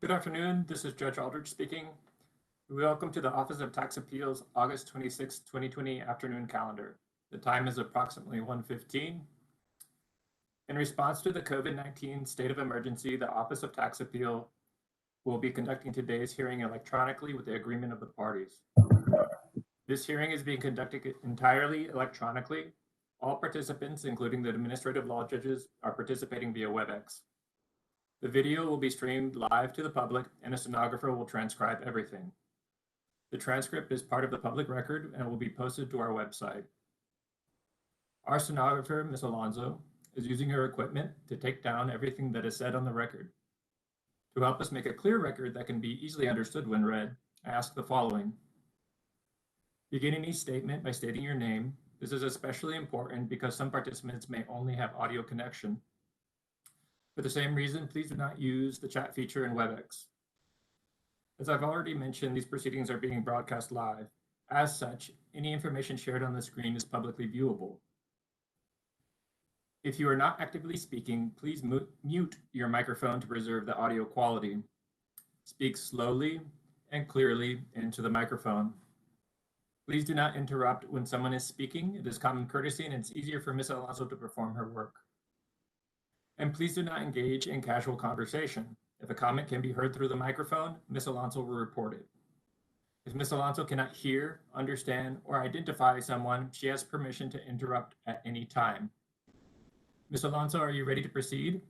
Good afternoon. This is Judge Aldrich speaking. Welcome to the Office of Tax Appeals August 26, 2020 afternoon calendar. The time is approximately 1:15. In response to the COVID-19 state of emergency, the Office of Tax Appeal will be conducting today's hearing electronically with the agreement of the parties. This hearing is being conducted entirely electronically. All participants, including the administrative law judges, are participating via Webex. The video will be streamed live to the public, and a stenographer will transcribe everything. The transcript is part of the public record and will be posted to our website. Our stenographer, Ms. Alonso, is using her equipment to take down everything that is said on the record. To help us make a clear record that can be easily understood when read, I ask the following. Begin any statement by stating your name. This is especially important because some participants may only have audio connection. For the same reason, please do not use the chat feature in Webex. As I've already mentioned, these proceedings are being broadcast live. As such, any information shared on the screen is publicly viewable. If you are not actively speaking, please mute your microphone to preserve the audio quality. Speak slowly and clearly into the microphone. Please do not interrupt when someone is speaking. It is common courtesy and it's easier for Ms. Alonso to perform her work. And please do not engage in casual conversation. If a comment can be heard through the microphone, Ms. Alonso will report it. If Ms. Alonso cannot hear, understand, or identify someone, she has permission to interrupt at any time. Ms. Alonso, are you ready to proceed?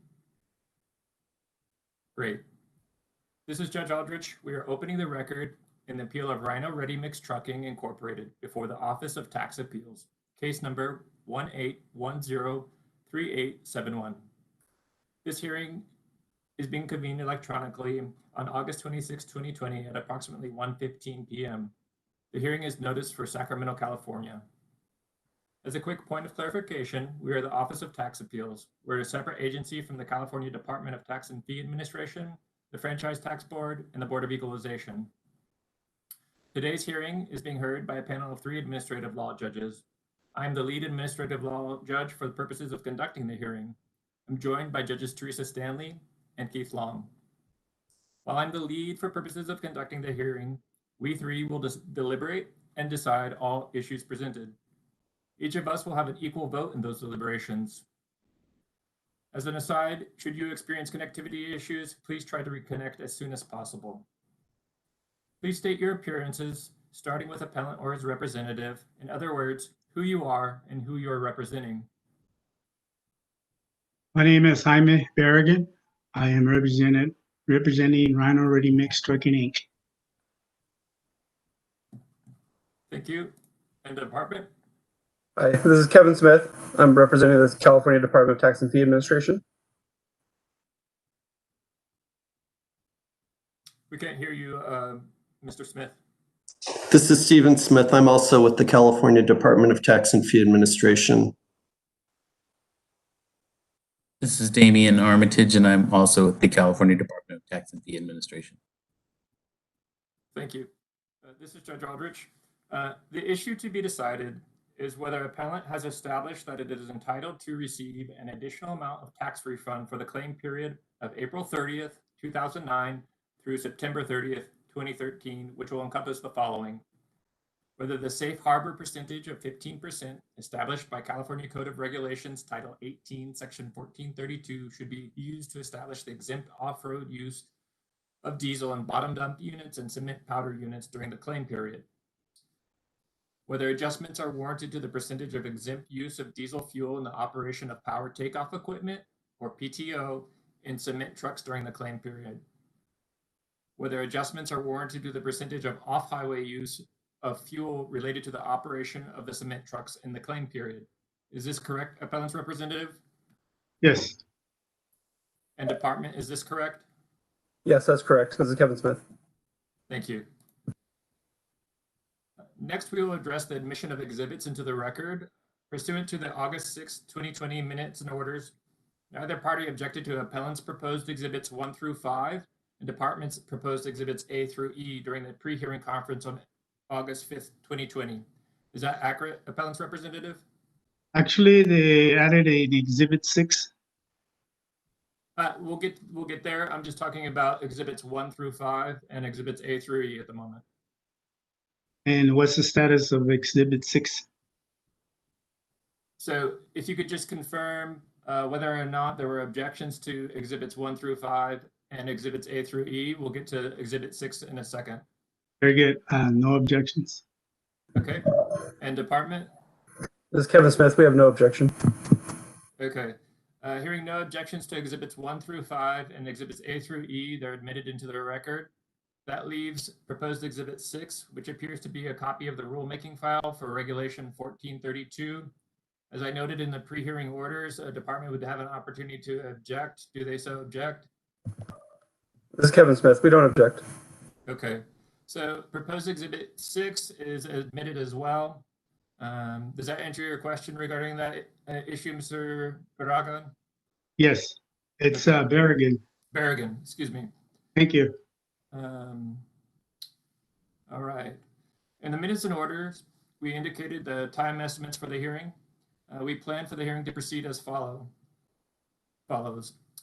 Great. This is Judge Aldrich. We are opening the record in the appeal of Rhino Ready Mix Trucking Incorporated before the Office of Tax Appeals, case number 18103871. This hearing is being convened electronically on August 26, 2020 at approximately 1:15 p.m. The hearing is noticed for Sacramento, California. As a quick point of clarification, we are the Office of Tax Appeals. We're a separate agency from the California Department of Tax and Fee Administration, the Franchise Tax Board, and the Board of Equalization. Today's hearing is being heard by a panel of 3 administrative law judges. I am the lead administrative law judge for the purposes of conducting the hearing. I'm joined by Judges Teresa Stanley and Keith Long. While I'm the lead for purposes of conducting the hearing, we 3 will deliberate and decide all issues presented. Each of us will have an equal vote in those deliberations. As an aside, should you experience connectivity issues, please try to reconnect as soon as possible. Please state your appearances, starting with appellant or his representative. In other words, who you are and who you are representing. My name is Jaime Berrigan. I am representing Rhino Ready Mix Trucking Inc. Thank you. And the department? Hi, this is Kevin Smith. I'm representing the California Department of Tax and Fee Administration. We can't hear you, Mr. Smith. This is Stephen Smith. I'm also with the California Department of Tax and Fee Administration. This is Damian Armitage, and I'm also with the California Department of Tax and Fee Administration. Thank you. This is Judge Aldrich. The issue to be decided is whether appellant has established that it is entitled to receive an additional amount of tax refund for the claim period of April 30th, 2009 through September 30th, 2013, which will encompass the following. Whether the safe harbor percentage of 15% established by California Code of Regulations, Title 18, Section 1432 should be used to establish the exempt off-road use of diesel and bottom dump units and cement powder units during the claim period. Whether adjustments are warranted to the percentage of exempt use of diesel fuel in the operation of power takeoff equipment, or PTO, in cement trucks during the claim period. Whether adjustments are warranted to the percentage of off-highway use of fuel related to the operation of the cement trucks in the claim period. Is this correct, appellant's representative? Yes. And department, is this correct? Yes, that's correct. This is Kevin Smith. Thank you. Next, we will address the admission of exhibits into the record. Pursuant to the August 6, 2020 minutes and orders, neither party objected to appellant's proposed exhibits 1 through 5 and department's proposed exhibits A through E during the pre-hearing conference on August 5th, 2020. Is that accurate, appellant's representative? Actually, they added an exhibit 6 We'll get there. I'm just talking about exhibits 1 through 5 and exhibits A through E at the moment. And what's the status of Exhibit 6? So if you could just confirm whether or not there were objections to exhibits 1 through 5 and exhibits A through E, we'll get to exhibit 6 in a second. Very good. No objections. Okay. And department? This is Kevin Smith. We have no objection. Okay. Hearing no objections to exhibits 1 through 5 and exhibits A through E, they're admitted into the record. That leaves proposed exhibit 6, which appears to be a copy of the rulemaking file for regulation 1432. As I noted in the pre-hearing orders, a department would have an opportunity to object. Do they so object? This is Kevin Smith. We don't object. Okay. So proposed exhibit 6 is admitted as well. Does that answer your question regarding that issue, Mr. Barragan? Yes, it's Berrigan. Berrigan, excuse me. Thank you. All right. In the minutes and orders, we indicated the time estimates for the hearing. We plan for the hearing to proceed as follows.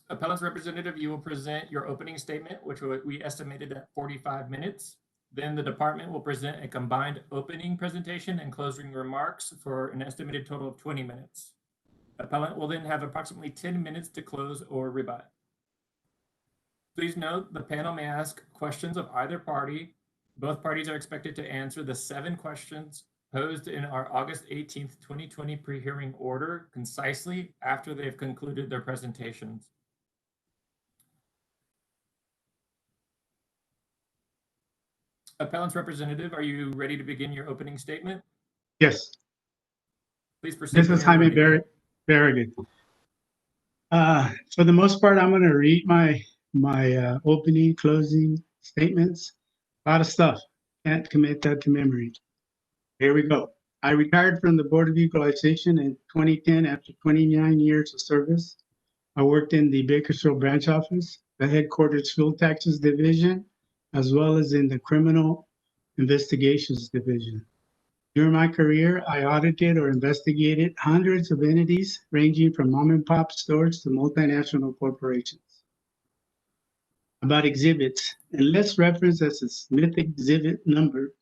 Appellant's representative, you will present your opening statement, which we estimated at 45 minutes. Then the department will present a combined opening presentation and closing remarks for an estimated total of 20 minutes. Appellant will then have approximately 10 minutes to close or rebut. Please note the panel may ask questions of either party. Both parties are expected to answer the 7 questions posed in our August 18th, 2020 pre-hearing order concisely after they've concluded their presentations. Appellant's representative, are you ready to begin your opening statement? Yes, Please proceed. this is Jaime Berrigan. For the most part, I'm going to read my opening, closing statements. A lot of stuff. Can't commit that to memory. Here we go. I retired from the Board of Equalization in 2010 after 29 years of service. I worked in the Bakersfield branch office, the headquarters fuel taxes division, as well as in the criminal investigations division. During my career, I audited or investigated hundreds of entities ranging from mom and pop stores to multinational corporations. About exhibits, unless referenced as a Smith exhibit number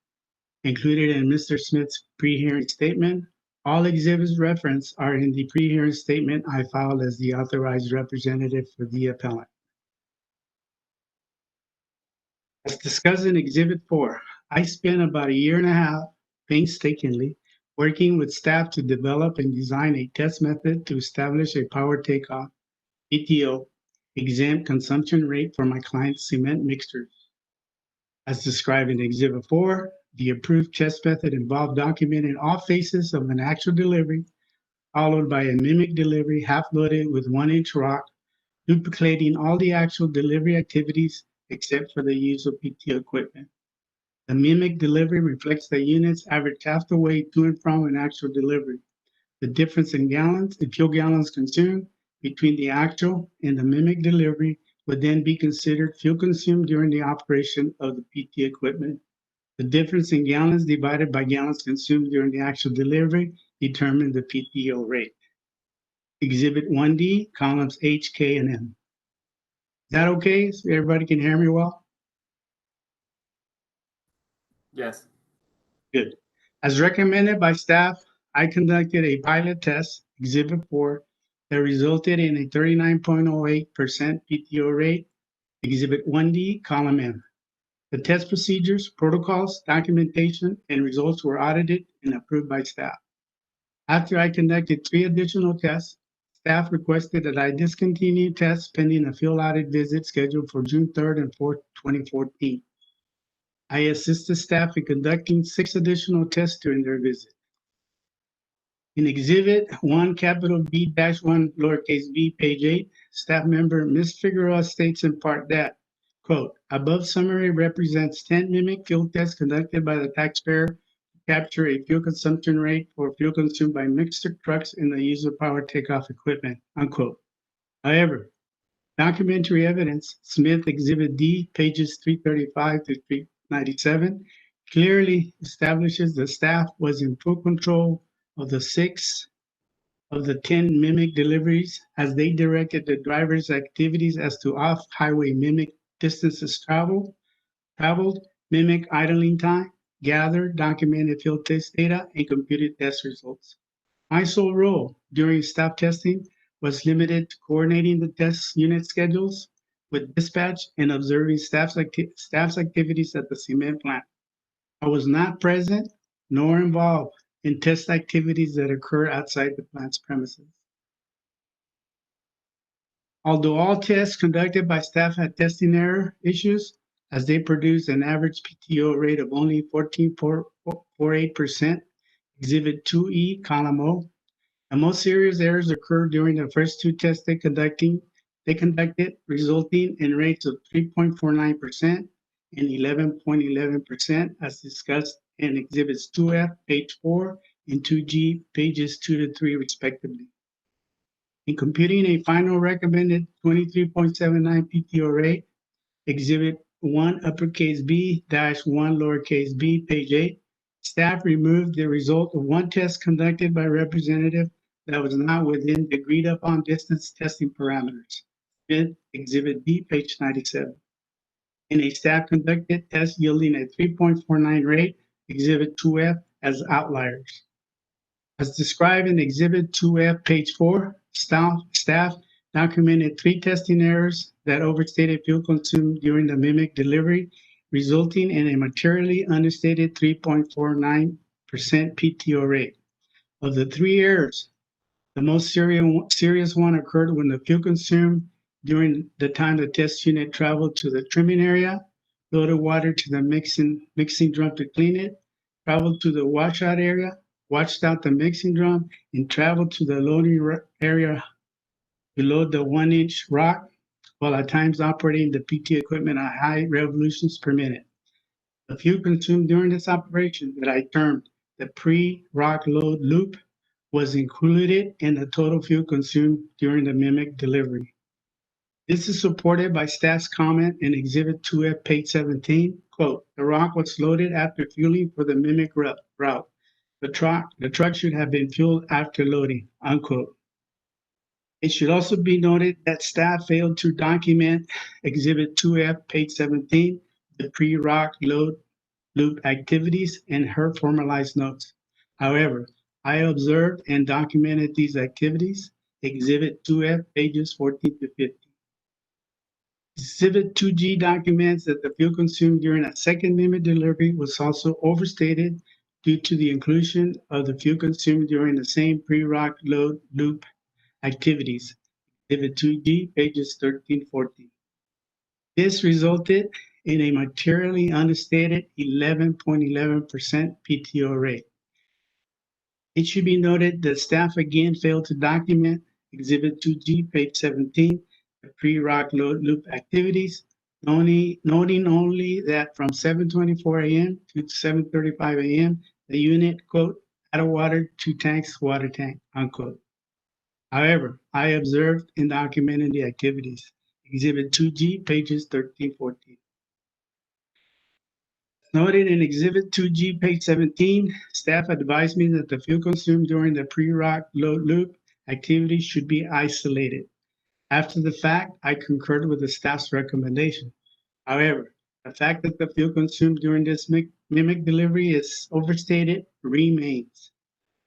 included in Mr. Smith's pre-hearing statement, all exhibits referenced are in the pre-hearing statement I filed as the authorized representative for the appellant. As discussed in Exhibit 4, I spent about a year and a half painstakingly working with staff to develop and design a test method to establish a power takeoff PTO exempt consumption rate for my client's cement mixtures. As described in Exhibit 4, the approved test method involved documenting all phases of an actual delivery, followed by a mimic delivery half-loaded with 1-inch rock, duplicating all the actual delivery activities except for the use of PTO equipment. The mimic delivery reflects the unit's average half the weight to and from an actual delivery. The difference in fuel gallons consumed between the actual and the mimic delivery would then be considered fuel consumed during the operation of the PT equipment. The difference in gallons divided by gallons consumed during the actual delivery determined the PTO rate. Exhibit 1D, columns H, K, and M. Is that okay? So everybody can hear me well? Yes. Good. As recommended by staff, I conducted a pilot test, Exhibit 4, that resulted in a 39.08% PTO rate, Exhibit 1D, column M. The test procedures, protocols, documentation, and results were audited and approved by staff. After I conducted 3 additional tests, staff requested that I discontinue tests pending a field audit visit scheduled for June 3rd and 4th, 2014. I assisted staff in conducting 6 additional tests during their visit. In Exhibit 1, capital B-1, lowercase b, page 8, staff member Ms. Figueroa states in part that, quote, above summary represents 10 mimic fuel tests conducted by the taxpayer to capture a fuel consumption rate for fuel consumed by mixer trucks in the use of power takeoff equipment, unquote. However, documentary evidence, Smith Exhibit D, pages 335 to 397, clearly establishes the staff was in full control of the 6 of the 10 mimic deliveries as they directed the driver's activities as to off-highway mimic distances traveled, mimic idling time, gathered, documented field test data, and computed test results. My sole role during staff testing was limited to coordinating the test unit schedules with dispatch and observing staff's activities at the cement plant. I was not present nor involved in test activities that occur outside the plant's premises. Although all tests conducted by staff had testing error issues, as they produced an average PTO rate of only 14.48%, Exhibit 2E, Column O, the most serious errors occurred during the first two tests they conducted, resulting in rates of 3.49% and 11.11%, as discussed in Exhibits 2F, page 4, and 2G, pages 2 to 3, respectively. In computing a final recommended 23.79 PTO rate, Exhibit 1 uppercase B -1 lowercase b, page 8, staff removed the result of one test conducted by representative that was not within the agreed upon distance testing parameters. Exhibit B, page 97. In a staff conducted test yielding a 3.49 rate, Exhibit 2F as outliers. As described in Exhibit 2F, page 4, staff documented 3 testing errors that overstated fuel consumed during the mimic delivery, resulting in a materially understated 3.49% PTO rate. Of the 3 errors, the most serious one occurred when the fuel consumed during the time the test unit traveled to the trimming area, loaded water to the mixing drum to clean it, traveled to the washout area, washed out the mixing drum, and traveled to the loading area to load the 1-inch rock, while at times operating the PT equipment at high revolutions per minute. The fuel consumed during this operation that I termed the pre-rock load loop was included in the total fuel consumed during the mimic delivery. This is supported by staff's comment in Exhibit 2F, page 17, quote, "The rock was loaded after fueling for the mimic route. The truck should have been fueled after loading," unquote. It should also be noted that staff failed to document Exhibit 2F, page 17, the pre-rock load loop activities in her formalized notes. However, I observed and documented these activities, Exhibit 2F, pages 14 to 15. Exhibit 2G documents that the fuel consumed during a second mimic delivery was also overstated due to the inclusion of the fuel consumed during the same pre-rock load loop activities. Exhibit 2G, pages 13-14. This resulted in a materially understated 11.11% PTO rate. It should be noted that staff again failed to document Exhibit 2G, page 17, the pre-rock load loop activities, noting only that from 7:24 a.m. to 7:35 a.m., the unit, quote, "had a water 2 tanks water tank," unquote. However, I observed and documented the activities. Exhibit 2G, pages 13-14. Noted in Exhibit 2G, page 17, staff advised me that the fuel consumed during the pre-rock load loop activity should be isolated. After the fact, I concurred with the staff's recommendation. However, the fact that the fuel consumed during this mimic delivery is overstated remains.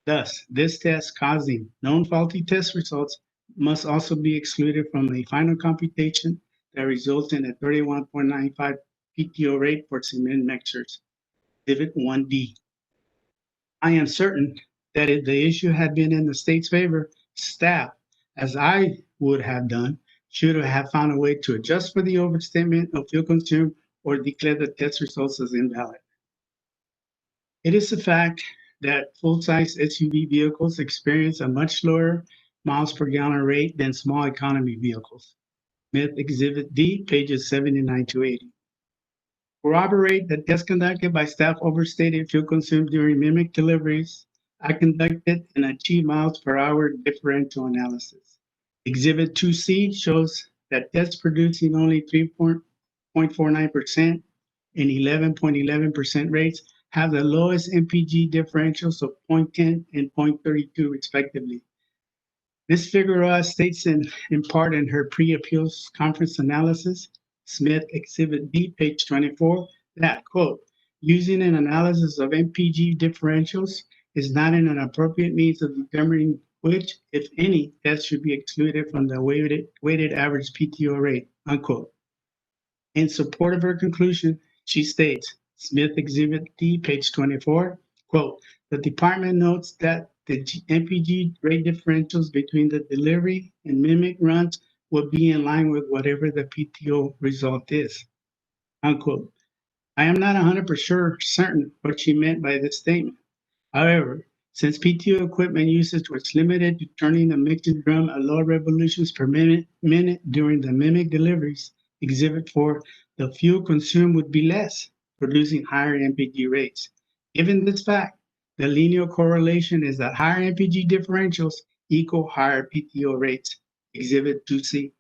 Thus, this test causing known faulty test results must also be excluded from the final computation that results in a 31.95 PTO rate for cement mixers, Exhibit 1D. I am certain that if the issue had been in the state's favor, staff, as I would have done, should have found a way to adjust for the overstatement of fuel consumed or declare the test results as invalid. It is a fact that full-size SUV vehicles experience a much lower miles per gallon rate than small economy vehicles. Smith Exhibit D, pages 79 to 80. Corroborate that tests conducted by staff overstated fuel consumed during mimic deliveries. I conducted an achieved miles per hour differential analysis. Exhibit 2C shows that tests producing only 3.49% and 11.11% rates have the lowest MPG differentials of 0.10 and 0.32 respectively. Ms. Figueroa states in part in her pre-appeals conference analysis, Smith Exhibit B, page 24, that, quote, using an analysis of MPG differentials is not an appropriate means of determining which, if any, tests should be excluded from the weighted average PTO rate, unquote. In support of her conclusion, she states, Smith Exhibit D, page 24, quote, the department notes that the MPG rate differentials between the delivery and mimic runs will be in line with whatever the PTO result is, unquote. I am not 100% certain what she meant by this statement. However, since PTO equipment usage was limited to turning the mixing drum at low revolutions per minute during the mimic deliveries, Exhibit 4, the fuel consumed would be less, producing higher MPG rates. Given this fact, the linear correlation is that higher MPG differentials equal higher PTO rates. Exhibit 2C.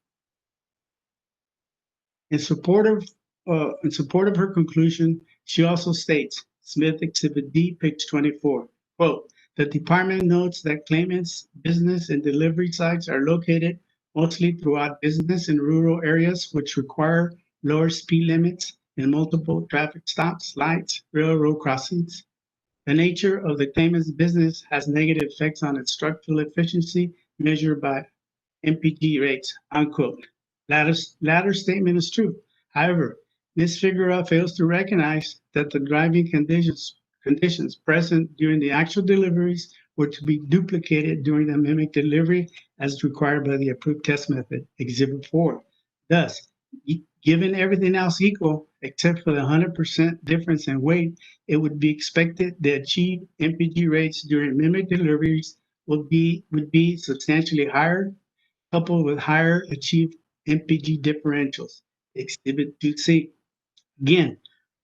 In support of her conclusion, she also states, Smith Exhibit D, page 24, quote, the department notes that claimants' business and delivery sites are located mostly throughout business and rural areas which require lower speed limits and multiple traffic stops, lights, railroad crossings. The nature of the claimant's business has negative effects on its structural efficiency measured by MPG rates, unquote. Latter statement is true. However, Ms. Figueroa fails to recognize that the driving conditions present during the actual deliveries were to be duplicated during the mimic delivery as required by the approved test method, Exhibit 4. Thus, given everything else equal, except for the 100% difference in weight, it would be expected the achieved MPG rates during mimic deliveries would be substantially higher, coupled with higher achieved MPG differentials. Exhibit 2C. Again,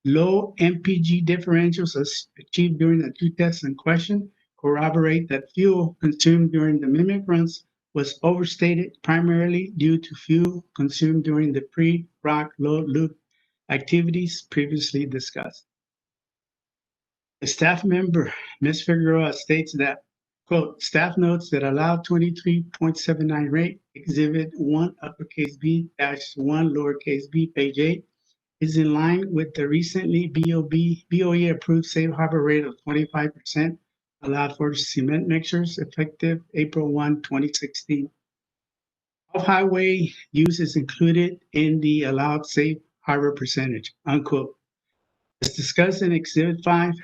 low MPG differentials as achieved during the two tests in question corroborate that fuel consumed during the mimic runs was overstated primarily due to fuel consumed during the pre-rock load loop activities previously discussed. A staff member, Ms. Figueroa, states that, quote, staff notes that allowed 23.79 rate, Exhibit 1, uppercase B -1, lowercase b, page 8, is in line with the recently BOE approved safe harbor rate of 25% allowed for cement mixers effective April 1, 2016. Off-highway use is included in the allowed safe harbor percentage, unquote. As discussed in Exhibit 5,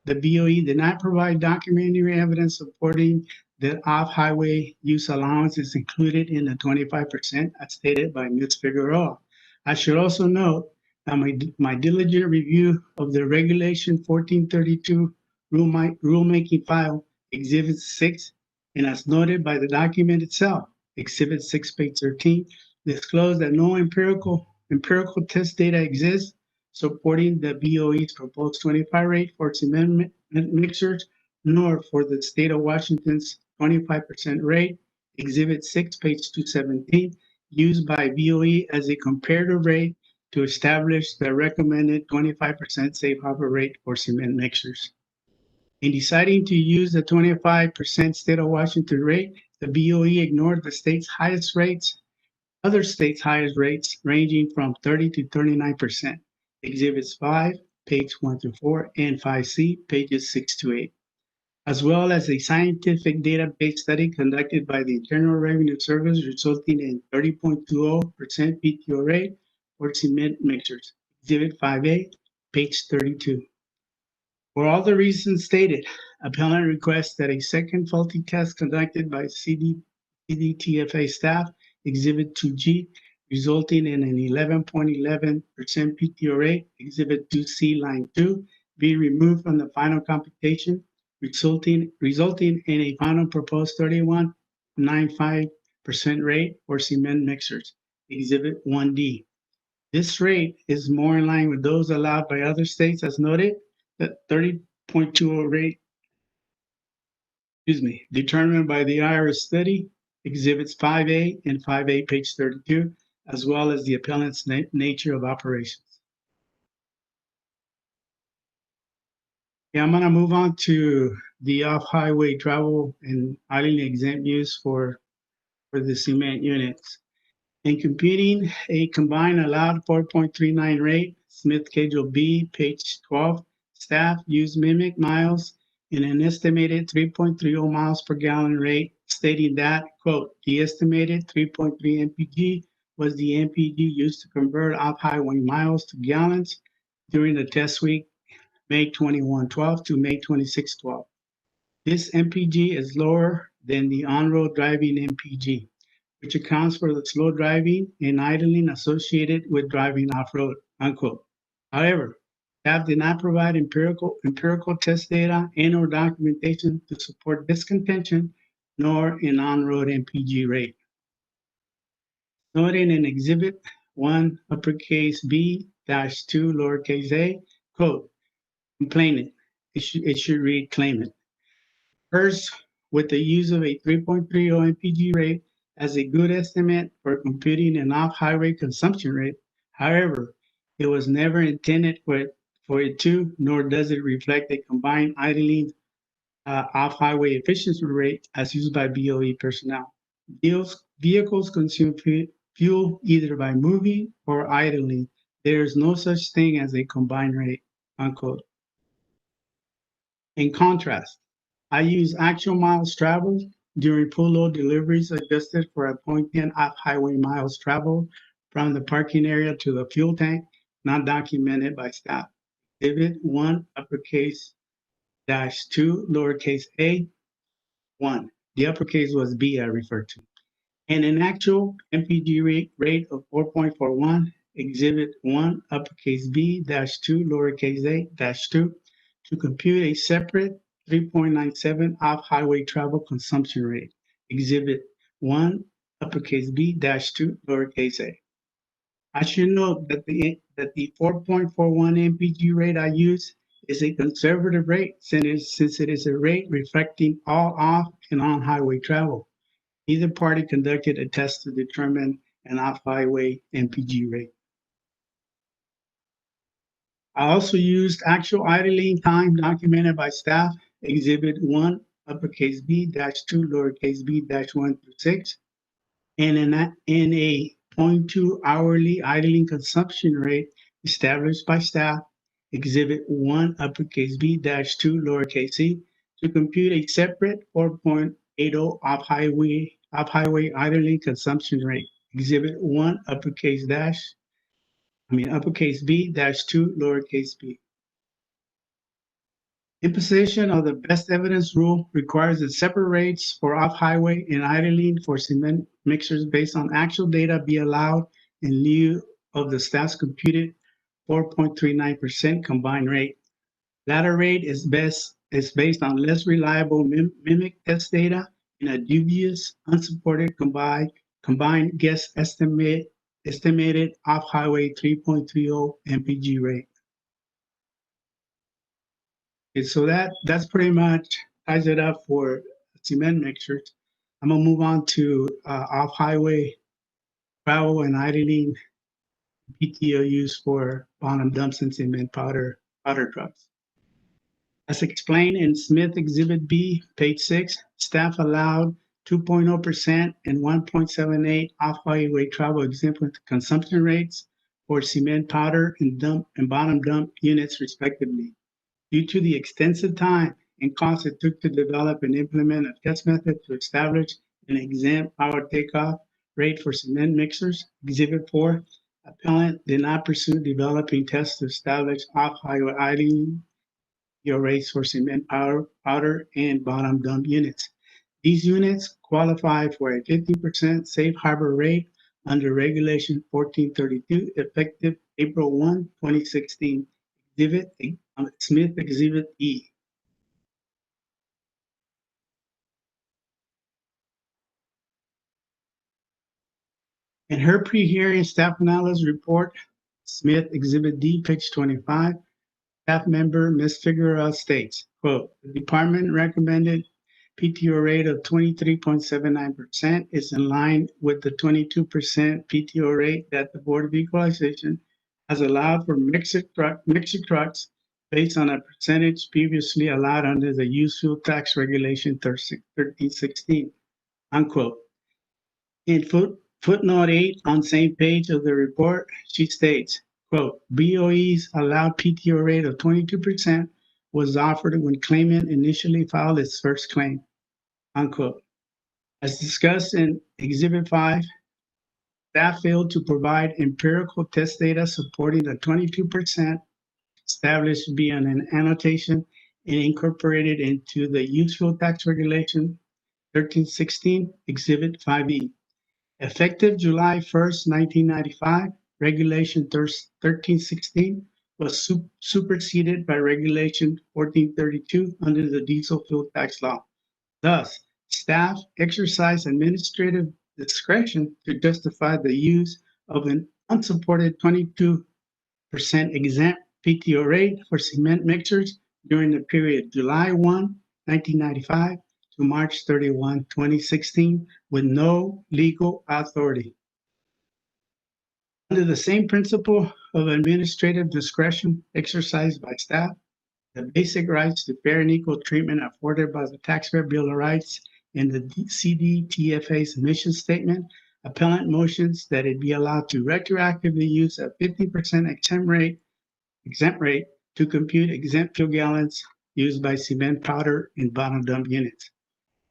the BOE did not provide documentary evidence supporting that off-highway use allowance is included in the 25% as stated by Ms. Figueroa. I should also note that my diligent review of the Regulation 1432 rulemaking file, Exhibit 6, and as noted by the document itself, Exhibit 6, page 13, disclosed that no empirical test data exists supporting the BOE's proposed 25 rate for cement mixers, nor for the state of Washington's 25% rate, Exhibit 6, page 217, used by BOE as a comparative rate to establish the recommended 25% safe harbor rate for cement mixers. In deciding to use the 25% state of Washington rate, the BOE ignored the state's highest rates, other states' highest rates ranging from 30 to 39%. Exhibits 5, page 1 through 4, and 5C, pages 6 to 8, as well as a scientific database study conducted by the Internal Revenue Service resulting in 30.20% PTO rate for cement mixers. Exhibit 5A, page 32. For all the reasons stated, appellant requests that a second faulty test conducted by CDTFA staff, Exhibit 2G, resulting in an 11.11% PTO rate, Exhibit 2C, line 2, be removed from the final computation, resulting in a final proposed 31.95% rate for cement mixers, Exhibit 1D. This rate is more in line with those allowed by other states as noted. The 30.20 rate, determined by the IRS study, Exhibits 5A and 5A, page 32, as well as the appellant's nature of operations. Yeah, I'm going to move on to the off-highway travel and idling exempt use for for the cement units. In computing a combined allowed 4.39 rate, Smith Schedule B, page 12, staff used mimic miles in an estimated 3.30 miles per gallon rate, stating that, quote, the estimated 3.3 mpg was the mpg used to convert off-highway miles to gallons during the test week, May 21/12 to May 26/12. This mpg is lower than the on-road driving mpg, which accounts for the slow driving and idling associated with driving off-road, unquote. However, staff did not provide empirical test data and or documentation to support this contention, nor an on-road MPG rate. Noted in Exhibit 1, uppercase B -2, lowercase a, quote, complainant, it should read claimant. First, with the use of a 3.30 MPG rate as a good estimate for computing an off-highway consumption rate. However, it was never intended for it to, nor does it reflect a combined idling off-highway efficiency rate as used by BOE personnel. Vehicles consume fuel either by moving or idling. There is no such thing as a combined rate, unquote. In contrast, I use actual miles traveled during full load deliveries adjusted for a 0.10 off-highway miles traveled from the parking area to the fuel tank, not documented by staff. Exhibit 1, uppercase -2, lowercase a, 1. The uppercase was B I referred to. And an actual MPG rate of 4.41, Exhibit 1, uppercase B -2, lowercase a -2, to compute a separate 3.97 off-highway travel consumption rate. Exhibit 1, uppercase B -2, lowercase a. I should note that the 4.41 MPG rate I use is a conservative rate since it is a rate reflecting all off and on-highway travel. Either party conducted a test to determine an off-highway MPG rate. I also used actual idling time documented by staff, Exhibit 1, uppercase B -2, lowercase b -1 through 6, and in a 0.2 hourly idling consumption rate established by staff, Exhibit 1, uppercase B -2, lowercase c, to compute a separate 4.80 off-highway idling consumption rate. Exhibit 1, uppercase B -2, lowercase b. Imposition of the best evidence rule requires that separate rates for off-highway and idling for cement mixers based on actual data be allowed in lieu of the staff's computed 4.39% combined rate. Latter rate is based on less reliable mimic test data and a dubious, unsupported combined guess estimated off-highway 3.30 MPG rate. Okay, so that's pretty much ties it up for cement mixers. I'm gonna move on to off-highway travel and idling PTO use for bottom dumps and cement powder trucks. As explained in Smith Exhibit B, page 6, staff allowed 2.0% and 1.78 off-highway travel exempt consumption rates for cement powder and bottom dump units respectively. Due to the extensive time and cost it took to develop and implement a test method to establish an exempt power takeoff rate for cement mixers, Exhibit 4, appellant did not pursue developing tests to establish off-highway idling rates for cement powder and bottom dump units. These units qualify for a 50% safe harbor rate under Regulation 1432, effective April 1, 2016. Smith Exhibit E. In her pre-hearing staff analysis report, Smith Exhibit D, page 25, staff member Ms. Figueroa states, quote, the department recommended PTO rate of 23.79% is in line with the 22% PTO rate that the Board of Equalization has allowed for mixer trucks based on a percentage previously allowed under the Used Fuel Tax Regulation 1316, unquote. In footnote 8 on same page of the report, she states, quote, BOE's allowed PTO rate of 22% was offered when claimant initially filed its first claim, unquote. As discussed in Exhibit 5, staff failed to provide empirical test data supporting the 22% established via an annotation and incorporated into the useful tax regulation 1316, Exhibit 5E. Effective July 1st, 1995, Regulation 1316 was superseded by Regulation 1432 under the diesel fuel tax law. Thus, staff exercised administrative discretion to justify the use of an unsupported 22% exempt PTO rate for cement mixers during the period July 1, 1995 to March 31, 2016, with no legal authority. Under the same principle of administrative discretion exercised by staff, the basic rights to fair and equal treatment afforded by the Taxpayer Bill of Rights and the CDTFA's mission statement, appellant motions that it be allowed to retroactively use a 50% exempt rate to compute exempt fuel gallons used by cement powder in bottom dump units.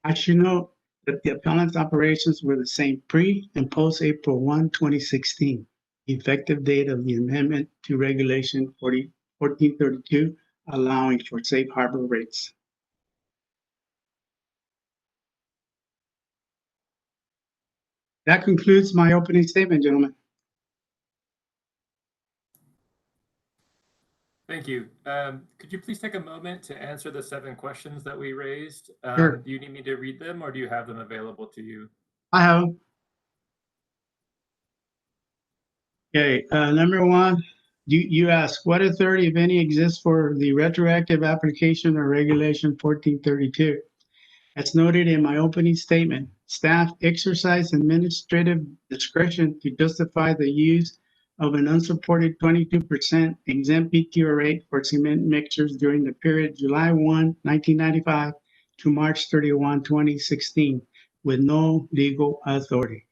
I should note that the appellant's operations were the same pre and post April 1, 2016, effective date of the amendment to Regulation 1432, allowing for safe harbor rates. That concludes my opening statement, gentlemen. Thank you. Could you please take a moment to answer the 7 questions that we raised? Sure. Do you need me to read them or do you have them available to you? I have. Okay, number 1, you ask, what authority, if any, exists for the retroactive application of Regulation 1432? As noted in my opening statement, staff exercise administrative discretion to justify the use of an unsupported 22% exempt PTO rate for cement mixers during the period July 1, 1995 to March 31, 2016, with no legal authority.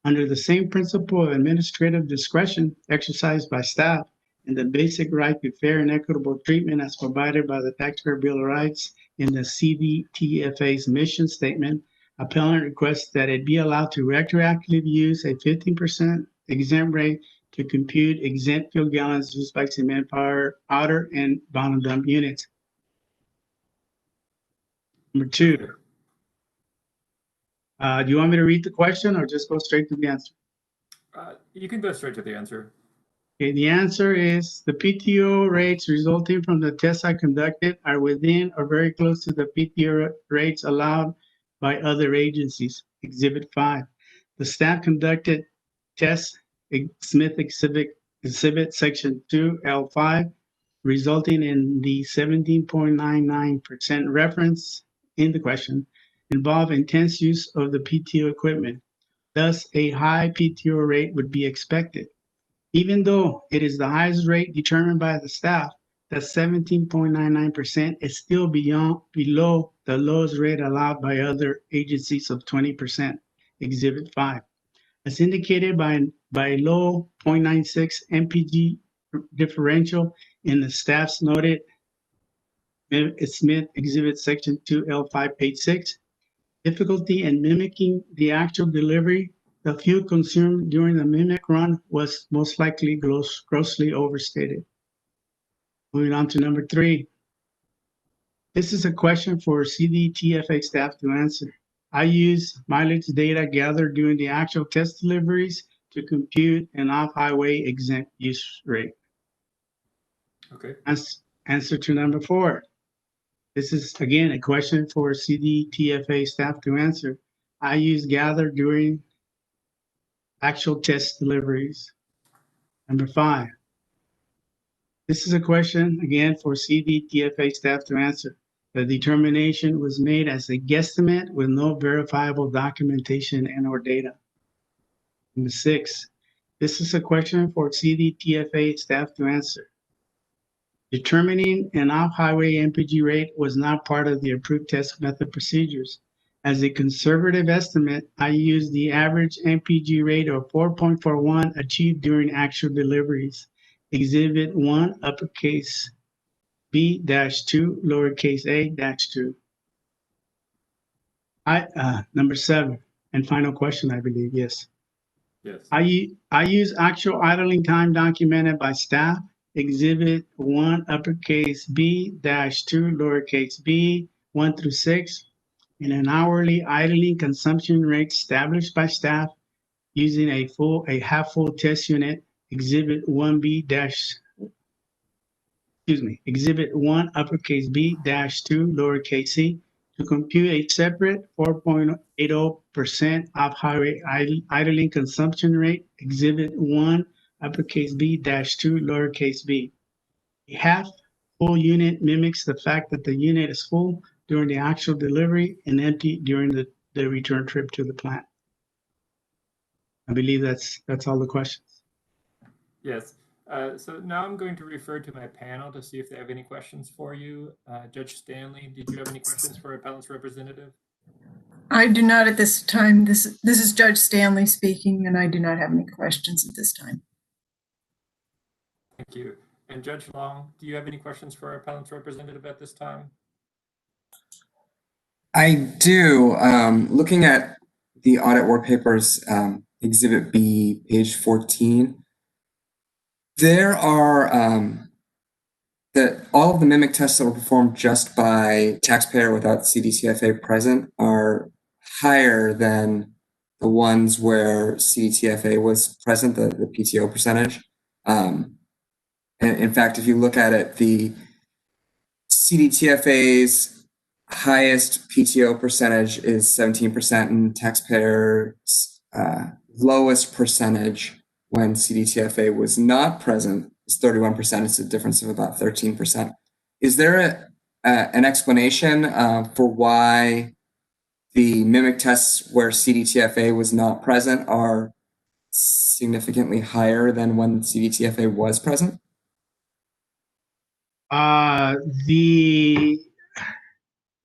Under the same principle of administrative discretion exercised by staff and the basic right to fair and equitable treatment as provided by the Taxpayer Bill of Rights in the CDTFA's mission statement, appellant requests that it be allowed to retroactively use a 15% exempt rate to compute exempt fuel gallons used by cement powder and bottom dump units. Number 2, do you want me to read the question or just go straight to the answer? You can go straight to the answer. Okay, the answer is the PTO rates resulting from the tests I conducted are within or very close to the PTO rates allowed by other agencies. Exhibit 5. The staff conducted tests, Smith Exhibit Section 2L5, resulting in the 17.99% reference in the question, involve intense use of the PTO equipment. Thus, a high PTO rate would be expected. Even though it is the highest rate determined by the staff, that 17.99% is still below the lowest rate allowed by other agencies of 20%. Exhibit 5. As indicated by low 0.96 MPG differential in the staff's noted Smith Exhibit Section 2L5, page 6, difficulty in mimicking the actual delivery, the fuel consumed during the mimic run was most likely grossly overstated. Moving on to number 3. This is a question for CDTFA staff to answer. I use mileage data gathered during the actual test deliveries to compute an off-highway exempt use rate. Okay. Answer to number 4. This is, again, a question for CDTFA staff to answer. I use gathered during actual test deliveries. Number 5. This is a question, again, for CDTFA staff to answer. The determination was made as a guesstimate with no verifiable documentation and/or data. Number 6. This is a question for CDTFA staff to answer. Determining an off-highway MPG rate was not part of the approved test method procedures. As a conservative estimate, I use the average MPG rate of 4.41 achieved during actual deliveries. Exhibit 1, uppercase B-2, lowercase a-2. Number 7, and final question, I believe, yes. Yes. I use actual idling time documented by staff. Exhibit 1, uppercase B-2, lowercase b, 1 through 6, and an hourly idling consumption rate established by staff using a half-full test unit. Exhibit 1B Exhibit 1, uppercase B-2, lowercase c, to compute a separate 4.80% off-highway idling consumption rate. Exhibit 1, uppercase B-2, lowercase b. A half-full unit mimics the fact that the unit is full during the actual delivery and empty during the return trip to the plant. I believe that's all the questions. Yes. So now I'm going to refer to my panel to see if they have any questions for you. Judge Stanley, did you have any questions for appellant's representative? I do not at this time. This is Judge Stanley speaking, and I do not have any questions at this time. Thank you. And Judge Long, do you have any questions for our appellant's representative at this time? I do. Looking at the audit work papers, Exhibit B, page 14, there are that all of the mimic tests that were performed just by taxpayer without CDTFA present are higher than the ones where CDTFA was present, the PTO percentage. And in fact, if you look at it, the CDTFA's highest PTO percentage is 17%, and taxpayers' lowest percentage when CDTFA was not present is 31%. It's a difference of about 13%. Is there an explanation for why the mimic tests where CDTFA was not present are significantly higher than when CDTFA was present?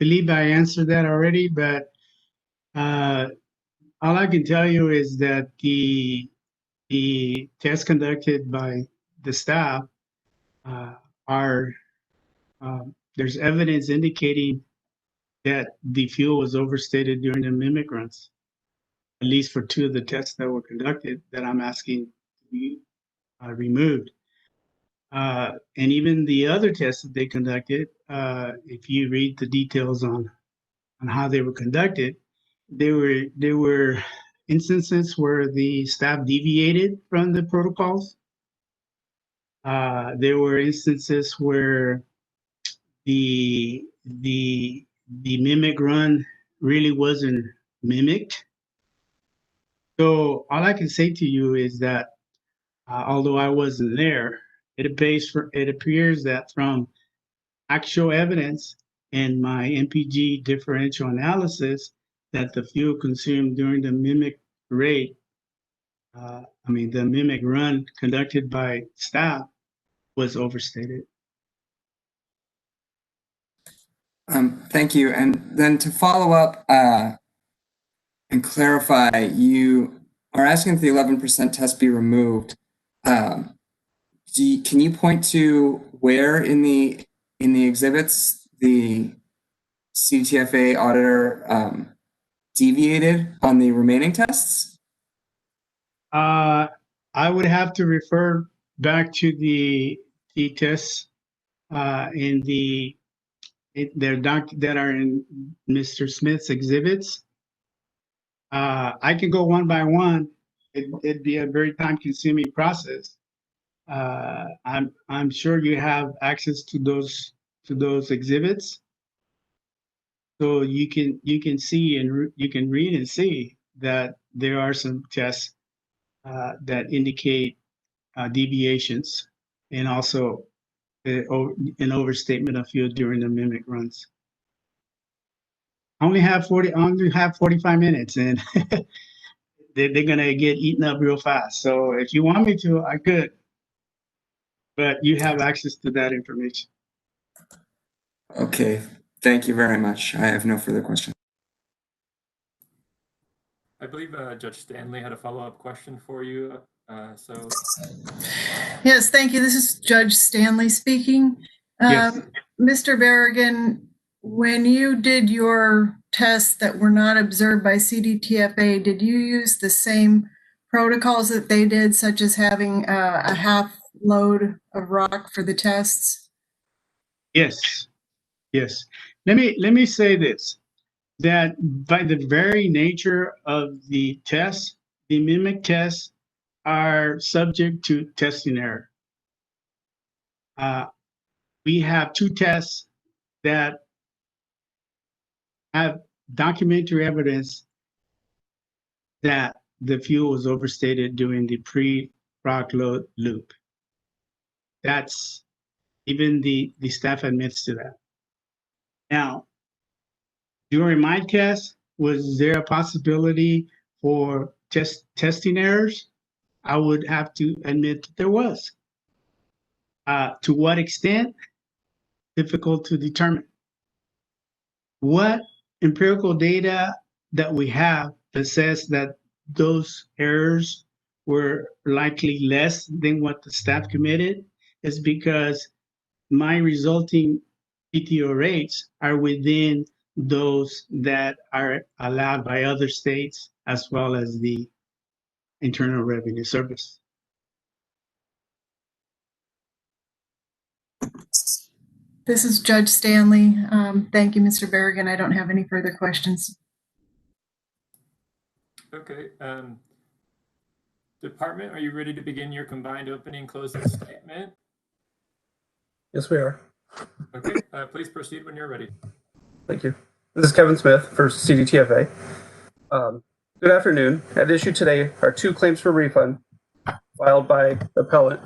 Believe I answered that already, but all I can tell you is that the tests conducted by the staff there's evidence indicating that the fuel was overstated during the mimic runs, at least for 2 of the tests that were conducted that I'm asking to be removed. And even the other tests that they conducted, if you read the details on how they were conducted, there were instances where the staff deviated from the protocols. There were instances where the mimic run really wasn't mimicked. So all I can say to you is that although I wasn't there, it appears that from actual evidence and my MPG differential analysis that the fuel consumed during the mimic rate, the mimic run conducted by staff was overstated. Thank you. And then to follow up and clarify, you are asking if the 11% test be removed. Can you point to where in the exhibits the CDTFA auditor deviated on the remaining tests? I would have to refer back to the tests that are in Mr. Smith's exhibits. I can go one by one. It'd be a very time-consuming process. I'm sure you have access to those exhibits, so you can see and you can read and see that there are some tests that indicate deviations and also an overstatement of fuel during the mimic runs. I only have 45 minutes, and they're gonna get eaten up real fast. So if you want me to, I could, but you have access to that information. Okay, thank you very much. I have no further questions. I believe Judge Stanley had a follow-up question for you. So Yes, thank you. This is Judge Stanley speaking. Yes. Mr. Berrigan, when you did your tests that were not observed by CDTFA, did you use the same protocols that they did, such as having a half load of rock for the tests? Yes. Yes. Let me say this, that by the very nature of the tests, the mimic tests are subject to testing error. We have two tests that have documentary evidence that the fuel was overstated during the pre-rock load loop. That's, even the staff admits to that. Now, during my test, was there a possibility for testing errors? I would have to admit that there was. To what extent? Difficult to determine. What empirical data that we have that says that those errors were likely less than what the staff committed is because my resulting PTO rates are within those that are allowed by other states as well as the Internal Revenue Service. This is Judge Stanley. Thank you, Mr. Berrigan. I don't have any further questions. okay. Department, are you ready to begin your combined opening closing statement? Yes, we are. Okay, please proceed when you're ready. Thank you. This is Kevin Smith for CDTFA. Good afternoon. At issue today are two claims for refund filed by appellant.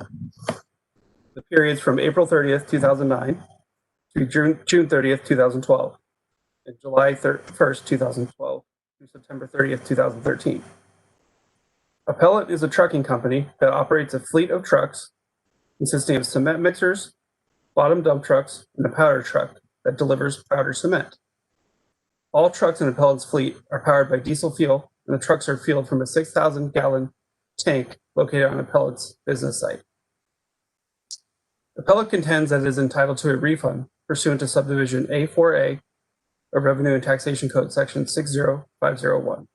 The periods from April 30th, 2009 to June 30th, 2012, and July 1st, 2012 through September 30th, 2013. Appellant is a trucking company that operates a fleet of trucks consisting of cement mixers, bottom dump trucks, and a powder truck that delivers powder cement. All trucks in Appellant's fleet are powered by diesel fuel, and the trucks are fueled from a 6,000-gallon tank located on Appellant's business site. Appellant contends that it is entitled to a refund pursuant to subdivision A4A of Revenue and Taxation Code section 60501.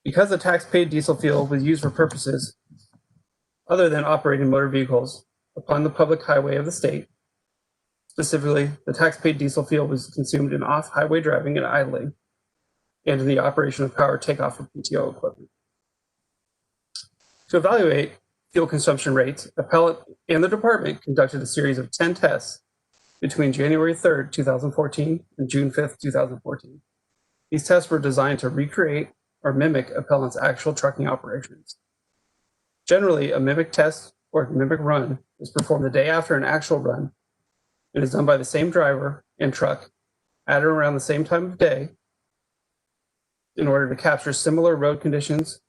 Because the tax-paid diesel fuel was used for purposes other than operating motor vehicles upon the public highway of the state, specifically, the tax-paid diesel fuel was consumed in off-highway driving and idling, and in the operation of power takeoff for PTO equipment. To evaluate fuel consumption rates, Appellant and the department conducted a series of 10 tests between January 3rd, 2014 and June 5th, 2014. These tests were designed to recreate or mimic Appellant's actual trucking operations. Generally, a mimic test or mimic run is performed the day after an actual run and is done by the same driver and truck at or around the same time of day in order to capture similar road conditions,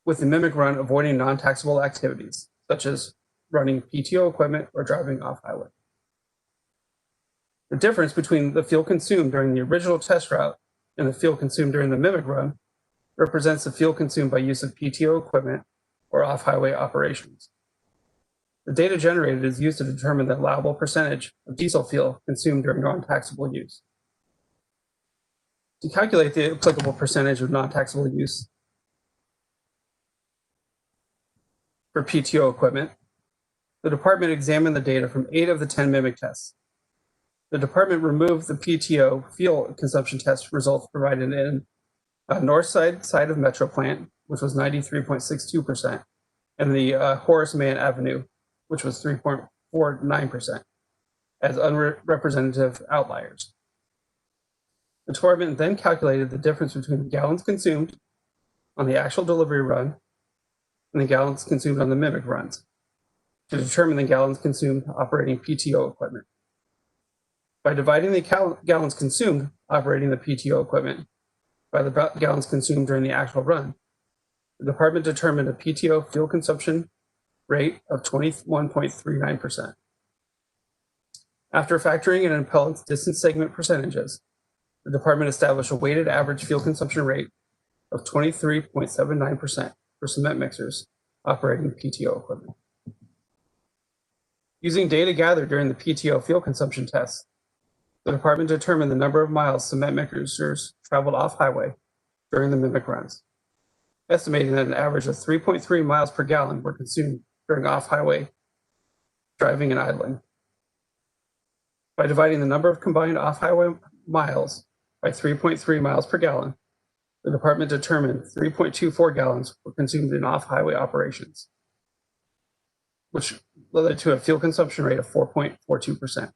with the mimic run avoiding non-taxable activities, such as running PTO equipment or driving off-highway. The difference between the fuel consumed during the original test route and the fuel consumed during the mimic run represents the fuel consumed by use of PTO equipment or off-highway operations. The data generated is used to determine the allowable percentage of diesel fuel consumed during non-taxable use. To calculate the applicable percentage of non-taxable use for PTO equipment, the department examined the data from 8 of the 10 mimic tests. The department removed the PTO fuel consumption test results provided in a north side of Metro plant, which was 93.62%, and the Horace Mann Avenue, which was 3.49%, as unrepresentative outliers. The department then calculated the difference between the gallons consumed on the actual delivery run and the gallons consumed on the mimic runs to determine the gallons consumed operating PTO equipment. By dividing the gallons consumed operating the PTO equipment by the gallons consumed during the actual run, the department determined a PTO fuel consumption rate of 21.39%. After factoring in an appellant's distance segment percentages, the department established a weighted average fuel consumption rate of 23.79% for cement mixers operating PTO equipment. Using data gathered during the PTO fuel consumption test, the department determined the number of miles cement mixers traveled off-highway during the mimic runs, estimating that an average of 3.3 miles per gallon were consumed during off-highway driving and idling. By dividing the number of combined off-highway miles by 3.3 miles per gallon, the department determined 3.24 gallons were consumed in off-highway operations, which led to a fuel consumption rate of 4.42%.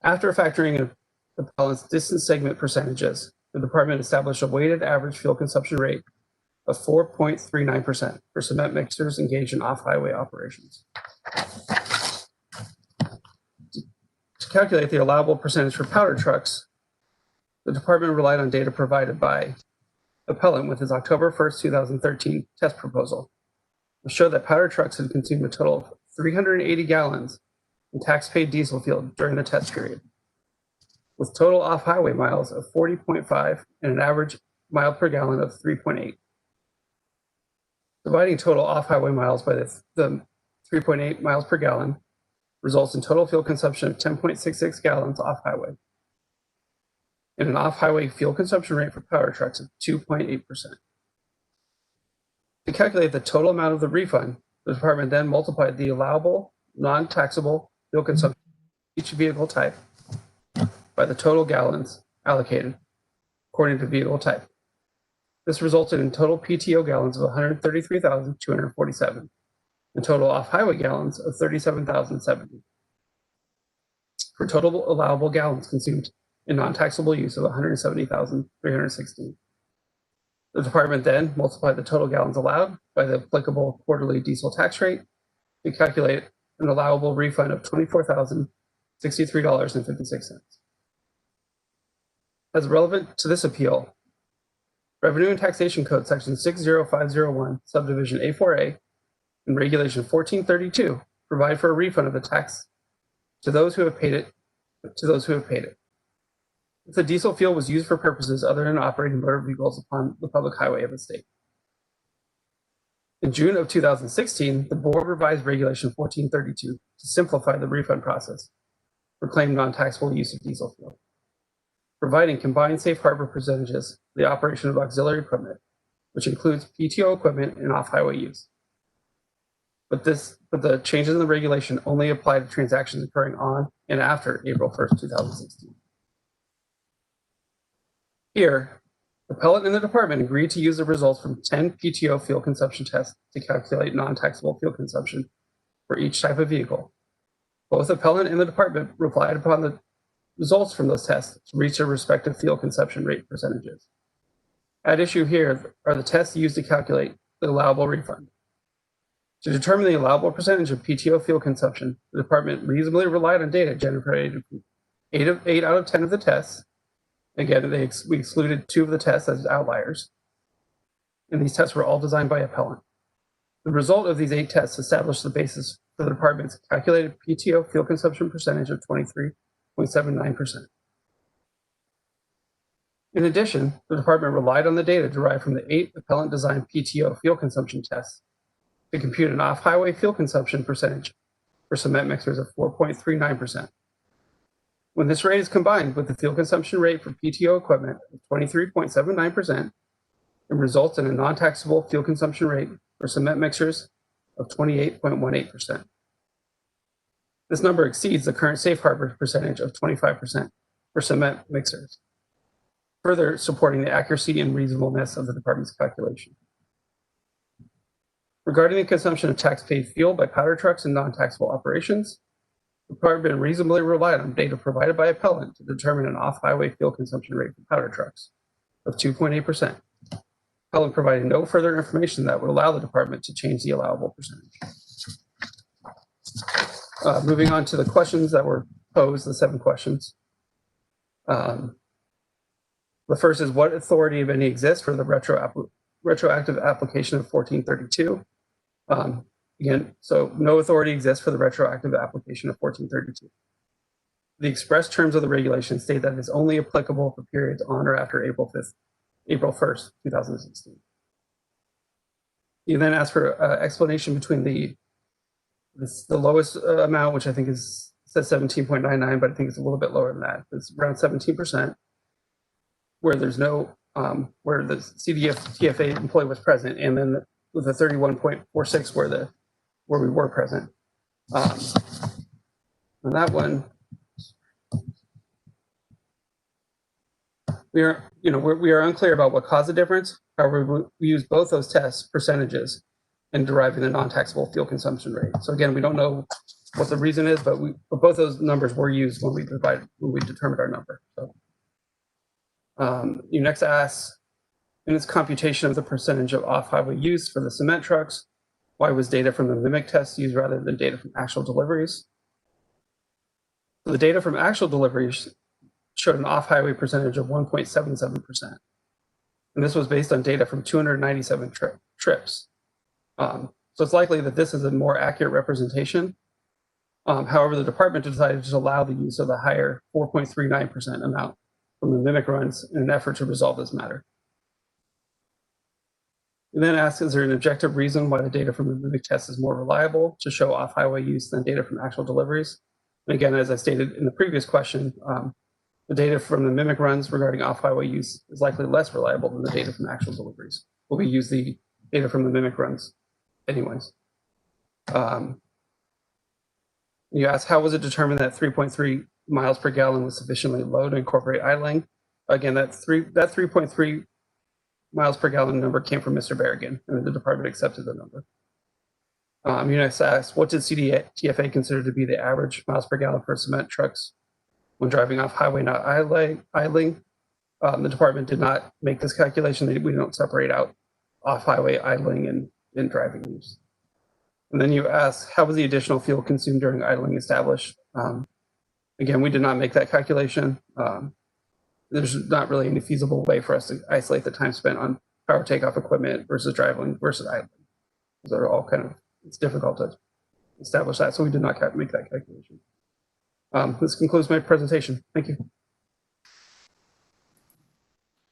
After factoring in the appellant's distance segment percentages, the department established a weighted average fuel consumption rate of 4.39% for cement mixers engaged in off-highway operations. To calculate the allowable percentage for powder trucks, the department relied on data provided by appellant with his October 1st, 2013 test proposal, which showed that powder trucks had consumed a total of 380 gallons in tax-paid diesel fuel during the test period, with total off-highway miles of 40.5 and an average mile per gallon of 3.8. Dividing total off-highway miles by the 3.8 miles per gallon results in total fuel consumption of 10.66 gallons off-highway, and an off-highway fuel consumption rate for power trucks of 2.8%. To calculate the total amount of the refund, the department then multiplied the allowable, non-taxable fuel consumption of each vehicle type by the total gallons allocated according to vehicle type. This resulted in total PTO gallons of 133,247 and total off-highway gallons of 37,070 for total allowable gallons consumed in non-taxable use of 170,316. The department then multiplied the total gallons allowed by the applicable quarterly diesel tax rate to calculate an allowable refund of $24,063.56. As relevant to this appeal, Revenue and Taxation Code Section 60501, Subdivision A4A, and Regulation 1432 provide for a refund of the tax to those who have paid it. If the diesel fuel was used for purposes other than operating motor vehicles upon the public highway of the state. In June of 2016, the board revised Regulation 1432 to simplify the refund process for claimed non-taxable use of diesel fuel, providing combined safe harbor percentages for the operation of auxiliary equipment, which includes PTO equipment and off-highway use. But the changes in the regulation only apply to transactions occurring on and after April 1st, 2016. Here, the appellant and the department agreed to use the results from 10 PTO fuel consumption tests to calculate non-taxable fuel consumption for each type of vehicle. Both the appellant and the department relied upon the results from those tests to reach their respective fuel consumption rate percentages. At issue here are the tests used to calculate the allowable refund. To determine the allowable percentage of PTO fuel consumption, the department reasonably relied on data generated from 8 out of 10 of the tests. Again, we excluded 2 of the tests as outliers, and these tests were all designed by appellant. The result of these 8 tests established the basis for the department's calculated PTO fuel consumption percentage of 23.79%. In addition, the department relied on the data derived from the 8 appellant-designed PTO fuel consumption tests to compute an off-highway fuel consumption percentage for cement mixers of 4.39%. When this rate is combined with the fuel consumption rate for PTO equipment of 23.79%, it results in a non-taxable fuel consumption rate for cement mixers of 28.18%. This number exceeds the current safe harbor percentage of 25% for cement mixers, further supporting the accuracy and reasonableness of the department's calculation. Regarding the consumption of tax-paid fuel by powder trucks and non-taxable operations, the department reasonably relied on data provided by appellant to determine an off-highway fuel consumption rate for powder trucks of 2.8%. Appellant provided no further information that would allow the department to change the allowable percentage. Moving on to the questions that were posed, the 7 questions. The first is, what authority, if any, exists for the retroactive application of 1432? Again, so no authority exists for the retroactive application of 1432. The express terms of the regulation state that it is only applicable for periods on or after April 1st, 2016. You then ask for explanation between the lowest amount, which I think says 17.99, but I think it's a little bit lower than that. It's around 17%, where there's no, where the CDTFA employee was present, and then with the 31.46 where we were present. On that one, we are unclear about what caused the difference. However, we use both those test percentages in deriving the non-taxable fuel consumption rate. So again, we don't know what the reason is, but both those numbers were used when we determined our number. So you next ask, in its computation of the percentage of off-highway use for the cement trucks, why was data from the mimic test used rather than data from actual deliveries? So the data from actual deliveries showed an off-highway percentage of 1.77%. And this was based on data from 297 trips. So it's likely that this is a more accurate representation. However, the department decided to allow the use of the higher 4.39% amount from the mimic runs in an effort to resolve this matter. We then ask, is there an objective reason why the data from the mimic test is more reliable to show off-highway use than data from actual deliveries? And again, as I stated in the previous question, the data from the mimic runs regarding off-highway use is likely less reliable than the data from actual deliveries. But we use the data from the mimic runs anyways. You ask, how was it determined that 3.3 miles per gallon was sufficiently low to incorporate idling? Again, that 3.3 miles per gallon number came from Mr. Berrigan, and the department accepted the number. You next ask, what did CDTFA consider to be the average miles per gallon for cement trucks when driving off highway, not idling? The department did not make this calculation. We don't separate out off highway idling and driving use. And then you ask, how was the additional fuel consumed during idling established? Again, we did not make that calculation. There's not really any feasible way for us to isolate the time spent on power takeoff equipment versus driving versus idling. Those are all kind of, it's difficult to establish that, so we did not make that calculation. This concludes my presentation. Thank you.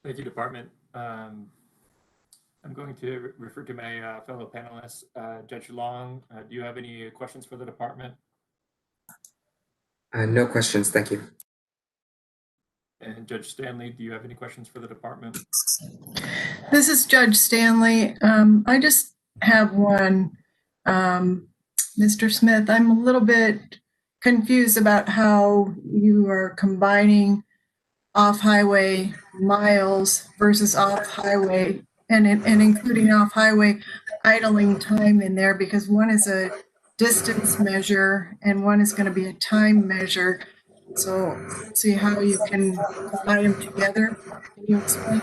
Thank you, Department. I'm going to refer to my fellow panelists. Judge Long, do you have any questions for the department? No questions, thank you. And Judge Stanley, do you have any questions for the department? This is Judge Stanley. I just have one. Mr. Smith, I'm a little bit confused about how you are combining off-highway miles versus off-highway and including off-highway idling time in there, because one is a distance measure and one is going to be a time measure. So see how you can combine them together. Can you explain?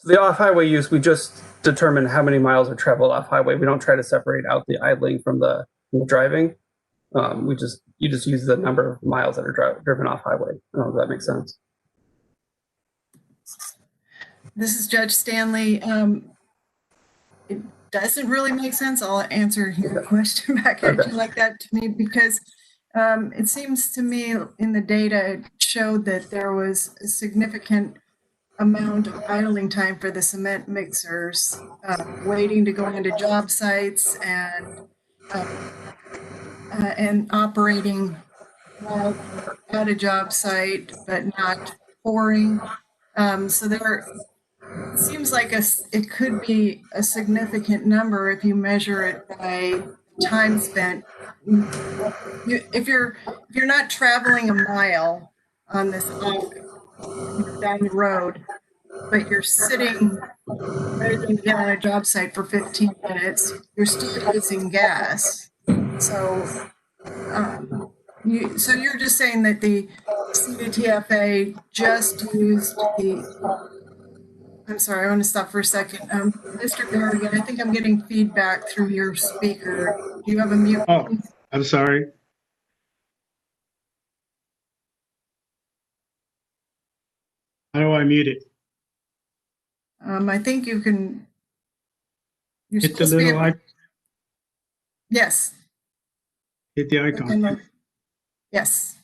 The off-highway use, we just determine how many miles are traveled off-highway. We don't try to separate out the idling from the driving. You just use the number of miles that are driven off-highway. I don't know if that makes sense. This is Judge Stanley. It doesn't really make sense. I'll answer your question back at you like that to me, because it seems to me in the data it showed that there was a significant amount of idling time for the cement mixers, waiting to go into job sites and operating while at a job site, but not pouring. So there seems like it could be a significant number if you measure it by time spent. If you're not traveling a mile on this down the road, but you're sitting waiting to get on a job site for 15 minutes, you're still using gas. So you're just saying that the CDTFA just used I'm sorry, I want to stop for a second. Mr. Garrigan, I think I'm getting feedback through your speaker. Do you have a mute? Oh, I'm sorry. How do I mute it? I think you can. You're Hit the supposed to be little able, icon. yes. Hit the icon. Yes.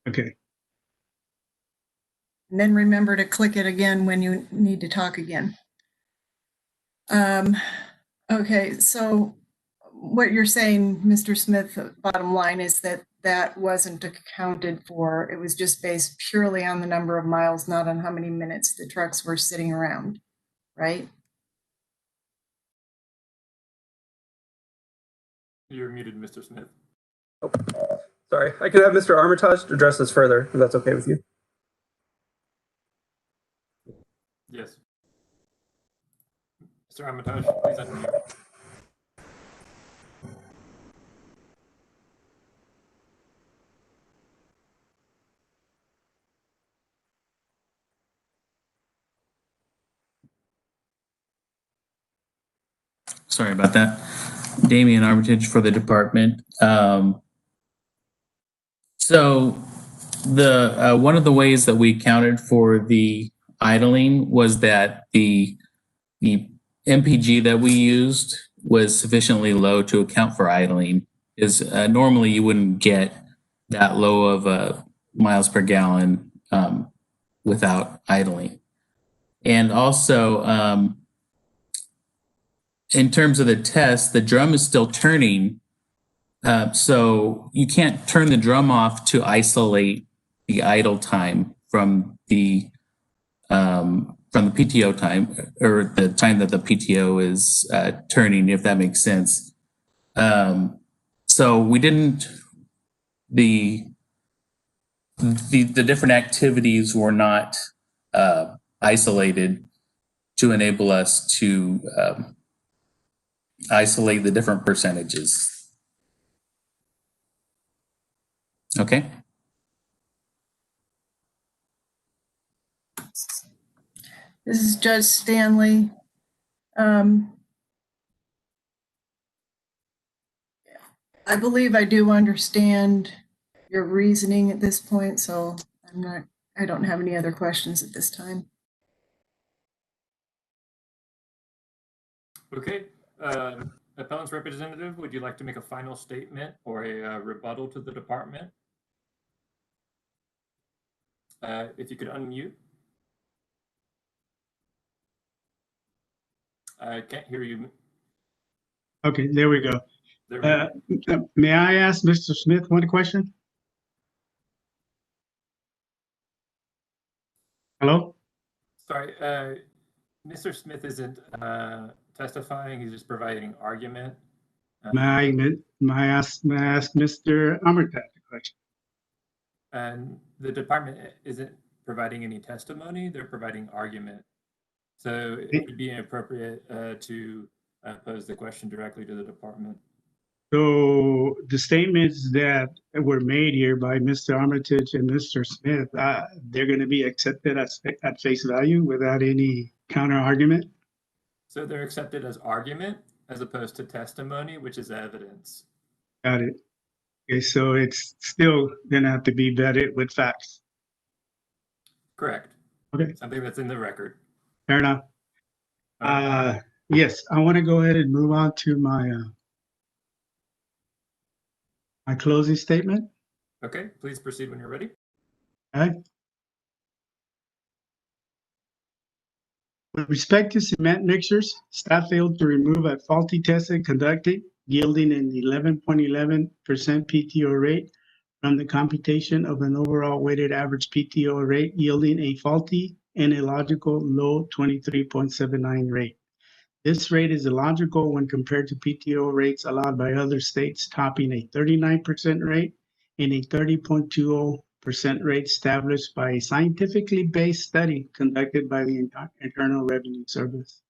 Okay. And then remember to click it again when you need to talk again. Okay, so what you're saying, Mr. Smith, bottom line is that that wasn't accounted for. It was just based purely on the number of miles, not on how many minutes the trucks were sitting around, right? You're muted, Mr. Smith. Oh, sorry. I could have Mr. Armitage address this further, if that's okay with you. Yes. Mr. Armitage, please unmute. Sorry about that. Damian Armitage for the department. So the one of the ways that we accounted for the idling was that the MPG that we used was sufficiently low to account for idling. Is normally you wouldn't get that low of miles per gallon without idling. And also, in terms of the test, the drum is still turning. So you can't turn the drum off to isolate the idle time from the PTO time, or the time that the PTO is turning, if that makes sense. So we didn't, the different activities were not isolated to enable us to isolate the different percentages. Okay. This is Judge Stanley. I believe I do understand your reasoning at this point, so I don't have any other questions at this time. Okay. Appellant's representative, would you like to make a final statement or a rebuttal to the department? If you could unmute. I can't hear you. Okay, there we go. There we go. May I ask Mr. Smith one question? Hello? Sorry, Mr. Smith isn't testifying, he's just providing argument. May I ask Mr. Armitage a question? And the department isn't providing any testimony, they're providing argument. So it would be inappropriate to pose the question directly to the department. So the statements that were made here by Mr. Armitage and Mr. Smith, they're going to be accepted at face value without any counter argument? So they're accepted as argument as opposed to testimony, which is evidence. Got it. Okay, so it's still going to have to be vetted with facts. Correct. Okay, Something that's in the record. fair enough. Yes, I want to go ahead and move on to my my closing statement. Okay, please proceed when you're ready. Okay. With respect to cement mixers, staff failed to remove a faulty test conducted, yielding an 11.11% PTO rate from the computation of an overall weighted average PTO rate, yielding a faulty and illogical low 23.79 rate. This rate is illogical when compared to PTO rates allowed by other states, topping a 39% rate and a 30.20% rate established by a scientifically based study conducted by the Internal Revenue Service.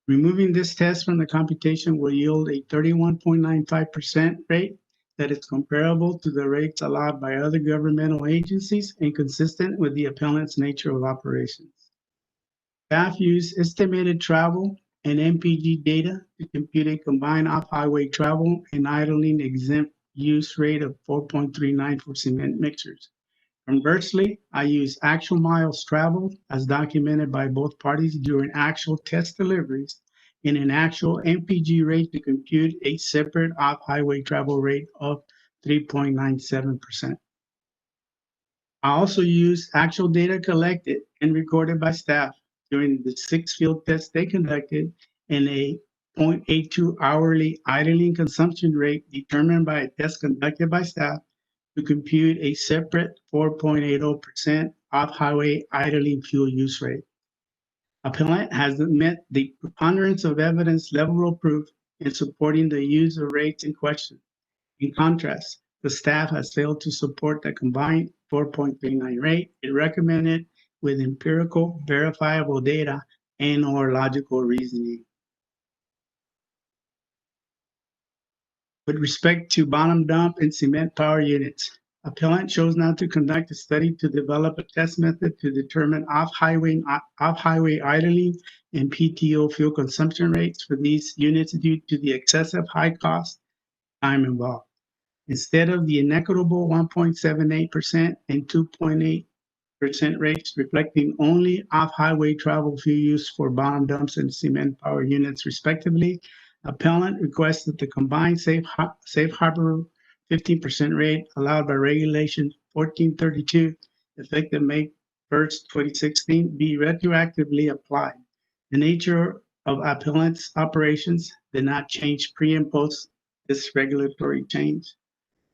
Removing this test from the computation will yield a 31.95% rate that is comparable to the rates allowed by other governmental agencies and consistent with the appellant's nature of operations. Staff use estimated travel and MPG data to compute a combined off-highway travel and idling exempt use rate of 4.39 for cement mixers. Conversely, I use actual miles traveled as documented by both parties during actual test deliveries and an actual MPG rate to compute a separate off-highway travel rate of 3.97%. I also used actual data collected and recorded by staff during the 6 field tests they conducted and a 0.82 hourly idling consumption rate determined by a test conducted by staff to compute a separate 4.80% off-highway idling fuel use rate. Appellant has met the preponderance of evidence level of proof in supporting the use of rates in question. In contrast, the staff has failed to support the combined 4.39 rate it recommended with empirical verifiable data and/or logical reasoning. With respect to bottom dump and cement power units, appellant chose not to conduct a study to develop a test method to determine off-highway idling and PTO fuel consumption rates for these units due to the excessive high cost time involved. Instead of the inequitable 1.78% and 2.8% rates reflecting only off-highway travel fuel use for bottom dumps and cement power units respectively, appellant requests that the combined safe harbor 15% rate allowed by regulation 1432 effective May 1st, 2016 be retroactively applied. The nature of appellant's operations did not change pre and post this regulatory change.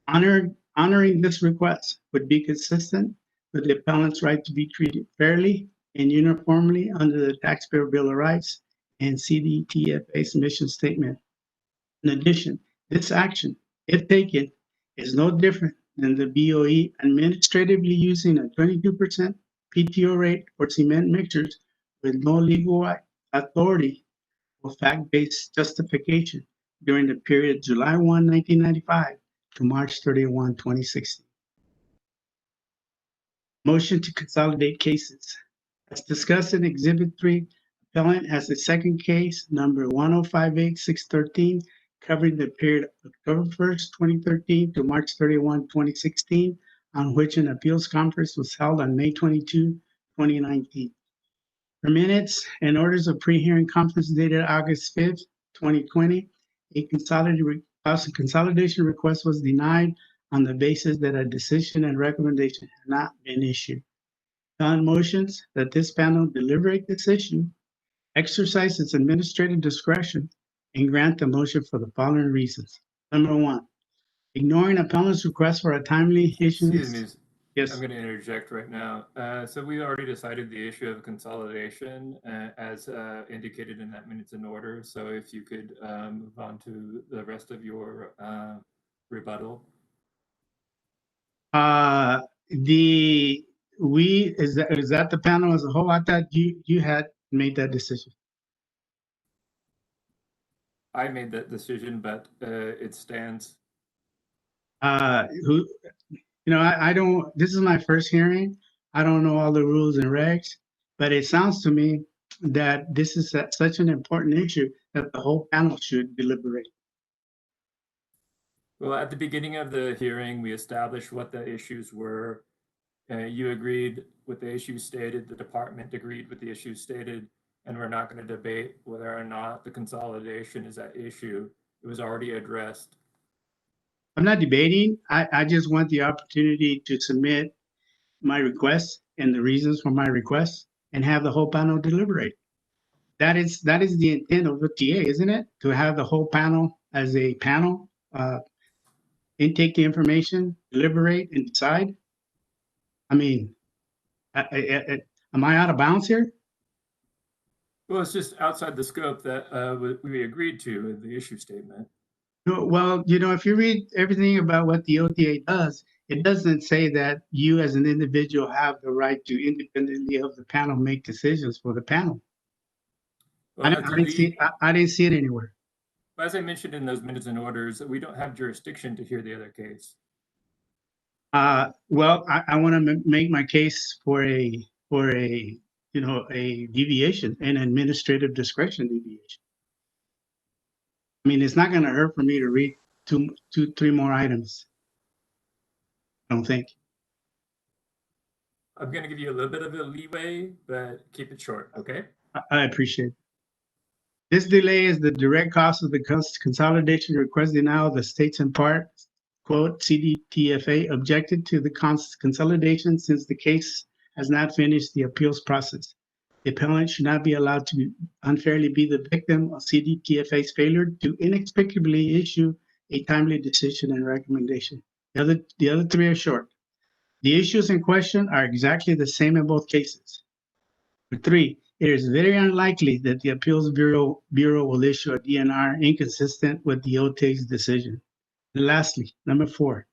Honoring this request would be consistent with the appellant's right to be treated fairly and uniformly under the Taxpayer Bill of Rights and CDTFA's mission statement. In addition, this action, if taken, is no different than the BOE administratively using a 22% PTO rate for cement mixers with no legal authority or fact-based justification during the period July 1, 1995 to March 31, 2016. Motion to consolidate cases. As discussed in Exhibit 3, appellant has a second case, number 1058613, covering the period October 1st, 2013 to March 31, 2016, on which an appeals conference was held on May 22, 2019. For minutes and orders of pre-hearing conference dated August 5th, 2020, a consolidation request was denied on the basis that a decision and recommendation had not been issued. On motions that this panel deliberate this issue, exercise its administrative discretion, and grant the motion for the following reasons. Number one, ignoring appellant's request for a timely issuance. Excuse me, Yes. I'm going to interject right now. So we already decided the issue of consolidation as indicated in that minutes and order. So if you could move on to the rest of your rebuttal. Is that the panel as a whole? I thought you had made that decision. I made that decision, but it stands. I don't, this is my first hearing. I don't know all the rules and regs, but it sounds to me that this is such an important issue that the whole panel should deliberate. Well, at the beginning of the hearing, we established what the issues were. You agreed with the issues stated, the department agreed with the issues stated, and we're not going to debate whether or not the consolidation is at issue. It was already addressed. I'm not debating. I just want the opportunity to submit my request and the reasons for my request and have the whole panel deliberate. That is the intent of the TA, isn't it? To have the whole panel as a panel, intake the information, deliberate, and decide. I mean, am I out of bounds here? Well, it's just outside the scope that we agreed to in the issue statement. Well, if you read everything about what the OTA does, it doesn't say that you as an individual have the right to independently of the panel make decisions for the panel. Well, I didn't see it anywhere. As I mentioned in those minutes and orders, we don't have jurisdiction to hear the other case. Well, I want to make my case for a deviation, an administrative discretion deviation. I mean, it's not going to hurt for me to read three more items. I don't think. I'm going to give you a little bit of a leeway, but keep it short, okay? I appreciate it. This delay is the direct cost of the consolidation request denial of the states in part quote, CDTFA objected to the consolidation since the case has not finished the appeals process. The appellant should not be allowed to unfairly be the victim of CDTFA's failure to inexplicably issue a timely decision and recommendation. The other three are short. The issues in question are exactly the same in both cases. For three, it is very unlikely that the Appeals Bureau will issue a DNR inconsistent with the OTA's decision. And lastly, number four,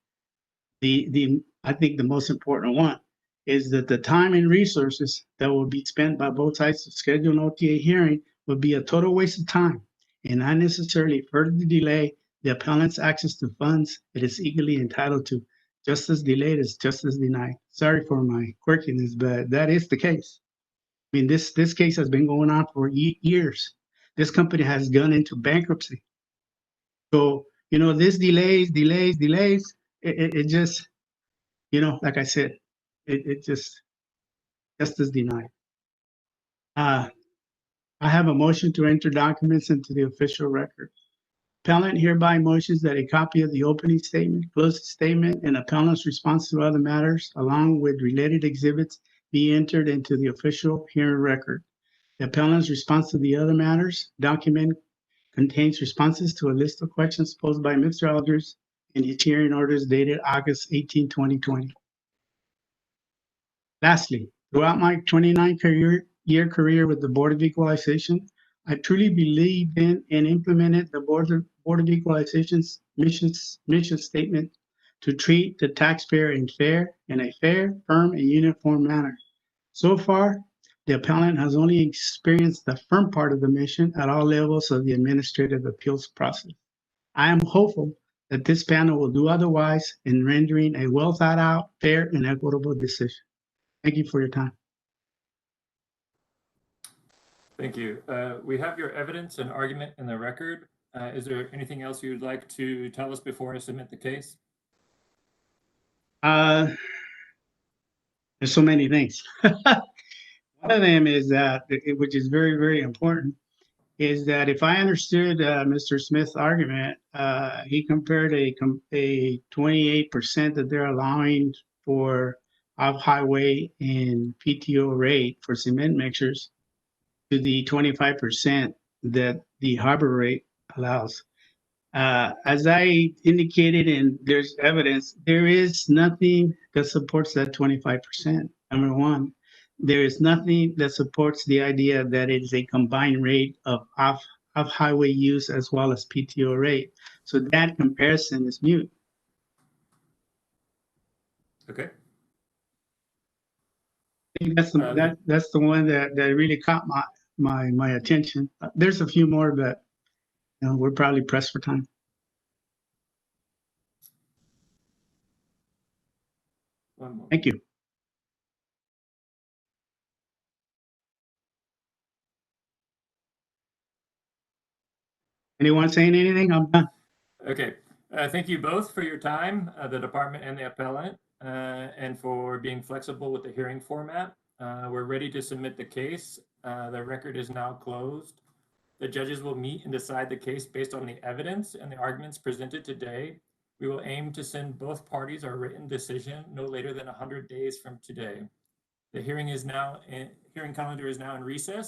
I think the most important one is that the time and resources that will be spent by both sides to schedule an OTA hearing would be a total waste of time and unnecessarily further delay the appellant's access to funds it is eagerly entitled to. Justice delayed is justice denied. Sorry for my quirkiness, but that is the case. I mean, this case has been going on for years. This company has gone into bankruptcy. So, this delays. It just, like I said, it just justice denied. I have a motion to enter documents into the official record. Appellant hereby motions that a copy of the opening statement, closing statement, and appellant's response to other matters, along with related exhibits, be entered into the official hearing record. The appellant's response to the other matters document contains responses to a list of questions posed by Mr. Alders in his hearing orders dated August 18, 2020. Lastly, throughout my 29-year career with the Board of Equalization, I truly believed in and implemented the Board of Equalization's mission statement to treat the taxpayer in a fair, firm, and uniform manner. So far, the appellant has only experienced the firm part of the mission at all levels of the administrative appeals process. I am hopeful that this panel will do otherwise in rendering a well thought out, fair, and equitable decision. Thank you for your time. Thank you. We have your evidence and argument in the record. Is there anything else you'd like to tell us before I submit the case? There's so many things. One of them is that, which is very, very important, is that if I understood Mr. Smith's argument, he compared a 28% that they're allowing for off-highway and PTO rate for cement mixers to the 25% that the harbor rate allows. As I indicated, and there's evidence, there is nothing that supports that 25%. Number one, there is nothing that supports the idea that it is a combined rate of off-highway use as well as PTO rate. So that comparison is mute. Okay. I think that's the one that really caught my attention. There's a few more, but we're probably pressed for time. One moment. Thank you. Anyone saying anything? I'm done. Okay. Thank you both for your time, the department and the appellant, and for being flexible with the hearing format. We're ready to submit the case. The record is now closed. The judges will meet and decide the case based on the evidence and the arguments presented today. We will aim to send both parties our written decision no later than 100 days from today. The hearing calendar is now in recess.